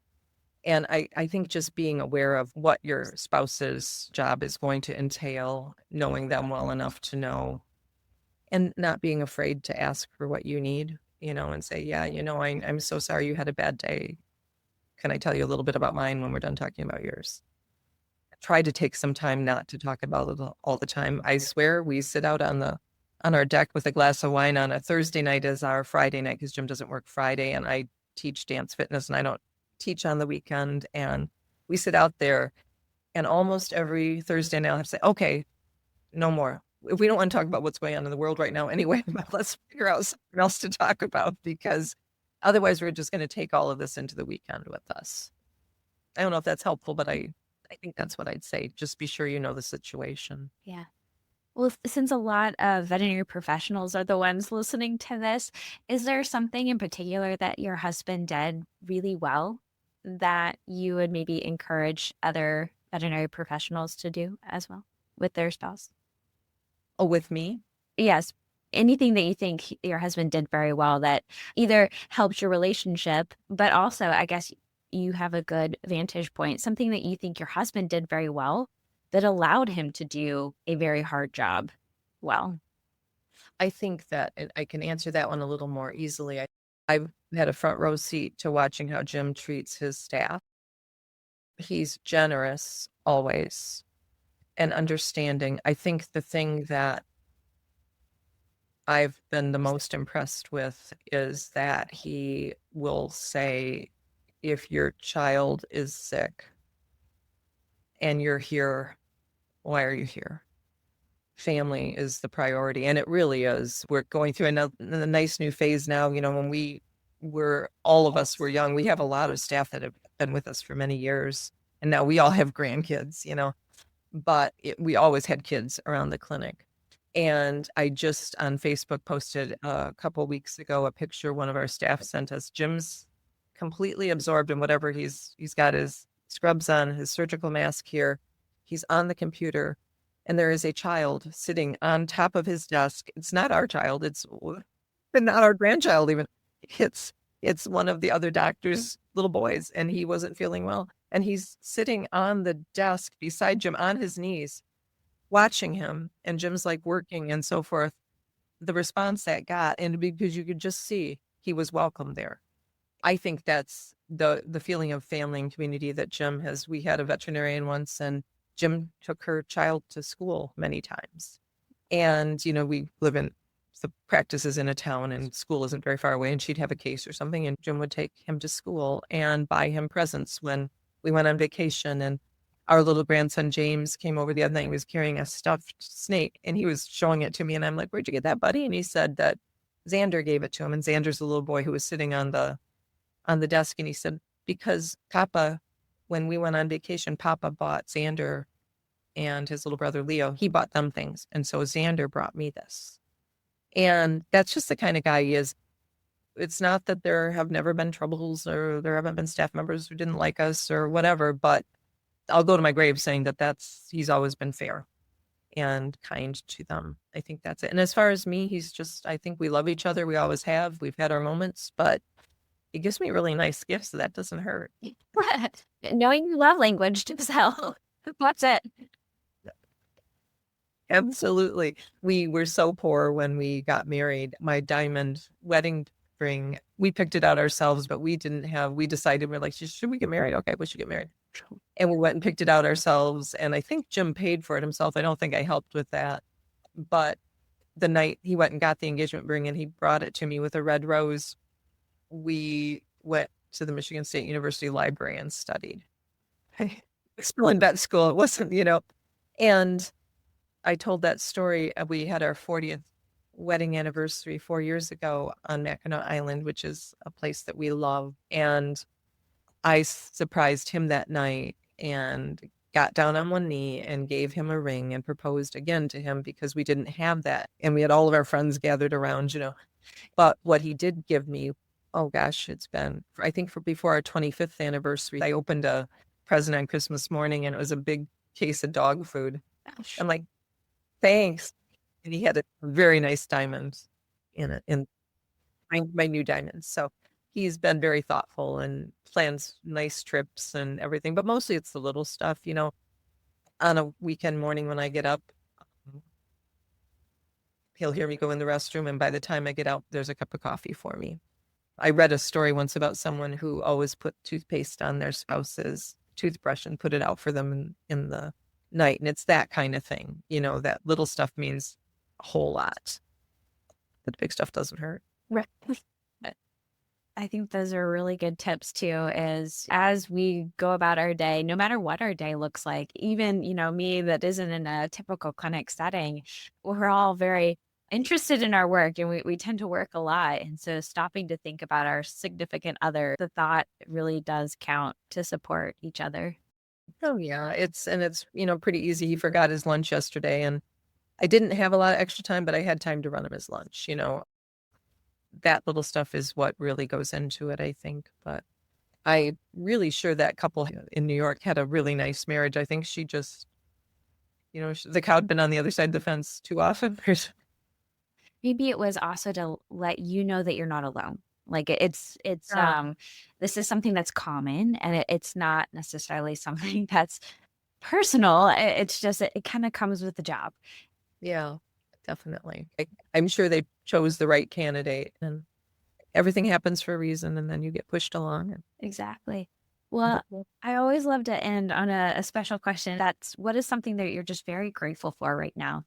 And I think just being aware of what your spouse's job is going to entail, knowing them well enough to know, and not being afraid to ask for what you need, and say, yeah, I'm so sorry you had a bad day. Can I tell you a little bit about mine when we're done talking about yours? Try to take some time not to talk about it all the time. I swear we sit out on our deck with a glass of wine on a Thursday night as our Friday night because Jim doesn't work Friday and I teach dance fitness and I don't teach on the weekend. And we sit out there and almost every Thursday now I have to say, okay, no more. If we don't want to talk about what's going on in the world right now anyway, let's figure out something else to talk about because otherwise we're just going to take all of this into the weekend with us. I don't know if that's helpful, but I think that's what I'd say. Just be sure you know the situation. Yeah. Well, since a lot of veterinary professionals are the ones listening to this, is there something in particular that your husband did really well that you would maybe encourage other veterinary professionals to do as well with their spouse? Oh, with me? Yes. Anything that you think your husband did very well that either helped your relationship, but also, I guess you have a good vantage point, something that you think your husband did very well that allowed him to do a very hard job well. I think that I can answer that one a little more easily. I've had a front row seat to watching how Jim treats his staff. He's generous always and understanding. I think the thing that I've been the most impressed with is that he will say, if your child is sick and you're here, why are you here? Family is the priority. And it really is. We're going through a nice new phase now. When all of us were young, we have a lot of staff that have been with us for many years. And now we all have grandkids, but we always had kids around the clinic. And I just on Facebook posted a couple weeks ago a picture one of our staff sent us. Jim's completely absorbed in whatever he's got his scrubs on, his surgical mask here. He's on the computer and there is a child sitting on top of his desk. It's not our child. It's not our grandchild even. It's one of the other doctor's little boys and he wasn't feeling well. And he's sitting on the desk beside Jim on his knees, watching him. And Jim's like working and so forth. The response that got, and because you could just see he was welcome there. I think that's the feeling of family and community that Jim has. We had a veterinarian once and Jim took her child to school many times. And, we live in the practice is in a town and school isn't very far away and she'd have a case or something and Jim would take him to school and buy him presents when we went on vacation. And our little grandson, James, came over the other night. He was carrying a stuffed snake and he was showing it to me. And I'm like, where'd you get that, buddy? And he said that Xander gave it to him. And Xander's the little boy who was sitting on the desk. And he said, because Papa, when we went on vacation, Papa bought Xander and his little brother, Leo, he bought them things. And so Xander brought me this. And that's just the kind of guy he is. It's not that there have never been troubles or there haven't been staff members who didn't like us or whatever, but I'll go to my grave saying he's always been fair and kind to them. I think that's it. And as far as me, I think we love each other. We always have. We've had our moments, but he gives me really nice gifts, so that doesn't hurt. Knowing your love language does help. That's it. Absolutely. We were so poor when we got married. My diamond wedding ring, we picked it out ourselves, but we decided, we're like, should we get married? Okay, we should get married. And we went and picked it out ourselves. And I think Jim paid for it himself. I don't think I helped with that. But the night he went and got the engagement ring and he brought it to me with a red rose, we went to the Michigan State University library and studied. Still in vet school. It wasn't, and I told that story. We had our 40th wedding anniversary 4 years ago on Mackinac Island, which is a place that we love. And I surprised him that night and got down on one knee and gave him a ring and proposed again to him because we didn't have that. And we had all of our friends gathered around, But what he did give me, oh gosh, it's been, I think before our 25th anniversary, I opened a present on Christmas morning and it was a big case of dog food. I'm like, thanks. And he had a very nice diamond in my new diamonds. So he's been very thoughtful and plans nice trips and everything, but mostly it's the little stuff, on a weekend morning when I get up, he'll hear me go in the restroom. And by the time I get out, there's a cup of coffee for me. I read a story once about someone who always put toothpaste on their spouse's toothbrush and put it out for them in the night. And it's that kind of thing, that little stuff means a whole lot. But the big stuff doesn't hurt. Right. I think those are really good tips too, is as we go about our day, no matter what our day looks like, even, me that isn't in a typical clinic setting, we're all very interested in our work and we tend to work a lot. And so stopping to think about our significant other, the thought really does count to support each other. Oh yeah. It's pretty easy. He forgot his lunch yesterday and I didn't have a lot of extra time, but I had time to run him his lunch, that little stuff is what really goes into it, I think. But I'm really sure that couple in New York had a really nice marriage. I think she just, the cow had been on the other side of the fence too often. Maybe it was also to let you know that you're not alone. Like it's this is something that's common and it's not necessarily something that's personal. It's just, it kind of comes with the job. Yeah, definitely. I'm sure they chose the right candidate and everything happens for a reason and then you get pushed along. Exactly. Well, I always love to end on a special question. What is something that you're just very grateful for right now?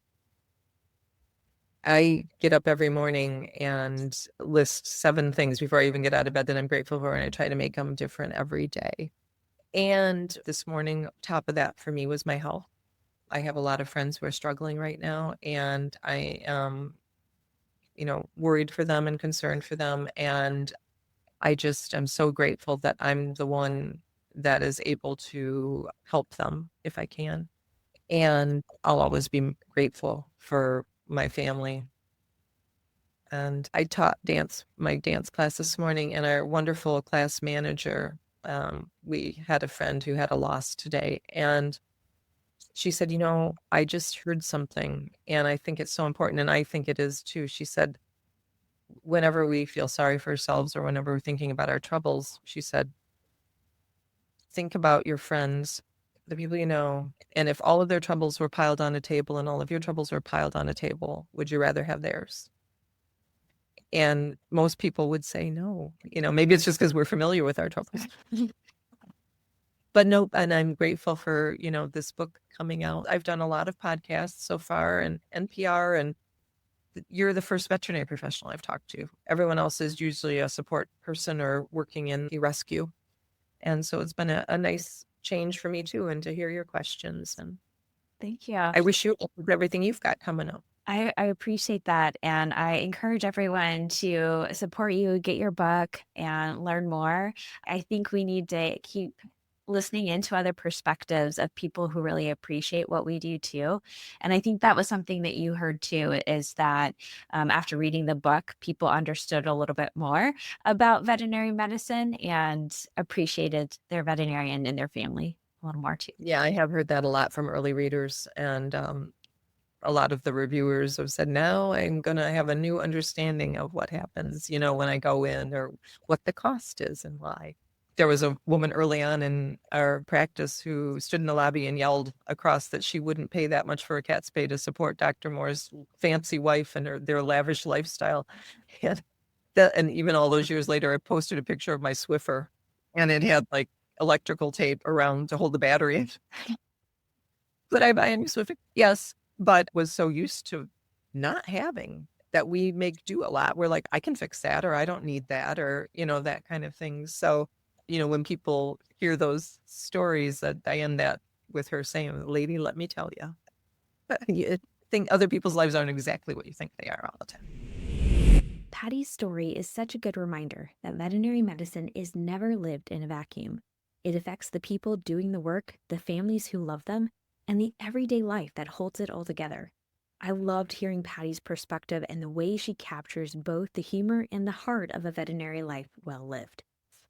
I get up every morning and list 7 things before I even get out of bed that I'm grateful for, and I try to make them different every day. And this morning, top of that for me was my health. I have a lot of friends who are struggling right now, and I am, worried for them and concerned for them. And I just am so grateful that I'm the one that is able to help them if I can. And I'll always be grateful for my family. And I taught my dance class this morning, and our wonderful class manager, we had a friend who had a loss today, and she said, I just heard something, and I think it's so important, and I think it is too. She said, whenever we feel sorry for ourselves or whenever we're thinking about our troubles, she said, think about your friends, the people you know, and if all of their troubles were piled on a table and all of your troubles were piled on a table, would you rather have theirs? And most people would say no. Maybe it's just because we're familiar with our troubles. But no, and I'm grateful for, this book coming out. I've done a lot of podcasts so far and NPR, and you're the first veterinary professional I've talked to. Everyone else is usually a support person or working in the rescue. And so it's been a nice change for me too, and to hear your questions. And thank you. I wish you everything you've got coming up. I appreciate that. And I encourage everyone to support you, get your book and learn more. I think we need to keep listening into other perspectives of people who really appreciate what we do too. And I think that was something that you heard too, is that after reading the book, people understood a little bit more about veterinary medicine and appreciated their veterinarian and their family. a little more too. Yeah, I have heard that a lot from early readers, and a lot of the reviewers have said, now I'm going to have a new understanding of what happens, when I go in, or what the cost is and why. There was a woman early on in our practice who stood in the lobby and yelled across that she wouldn't pay that much for a cat spay to support Dr. Moore's fancy wife and their lavish lifestyle. And even all those years later, I posted a picture of my Swiffer, and it had like electrical tape around to hold the battery. Could I buy a new Swiffer? Yes, but was so used to not having that we make do a lot. We're like, I can fix that, or I don't need that, or, that kind of thing. So, when people hear those stories, that I end that with her saying, lady, let me tell you, you think other people's lives aren't exactly what you think they are all the time. Patti's story is such a good reminder that veterinary medicine is never lived in a vacuum. It affects the people doing the work, the families who love them, and the everyday life that holds it all together. I loved hearing Patti's perspective and the way she captures both the humor and the heart of a veterinary life well lived.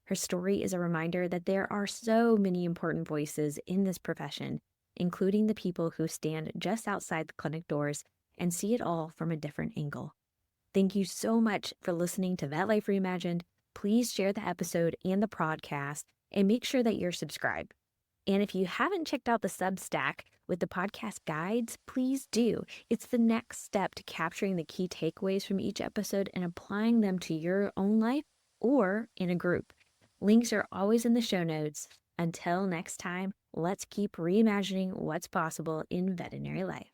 Her story is a reminder that there are so many important voices in this profession, including the people who stand just outside the clinic doors and see it all from a different angle. Thank you so much for listening to Vet Life Reimagined. Please share the episode and the podcast, and make sure that you're subscribed. And if you haven't checked out the Substack with the podcast guides, please do. It's the next step to capturing the key takeaways from each episode and applying them to your own life or in a group. Links are always in the show notes. Until next time, let's keep reimagining what's possible in veterinary life.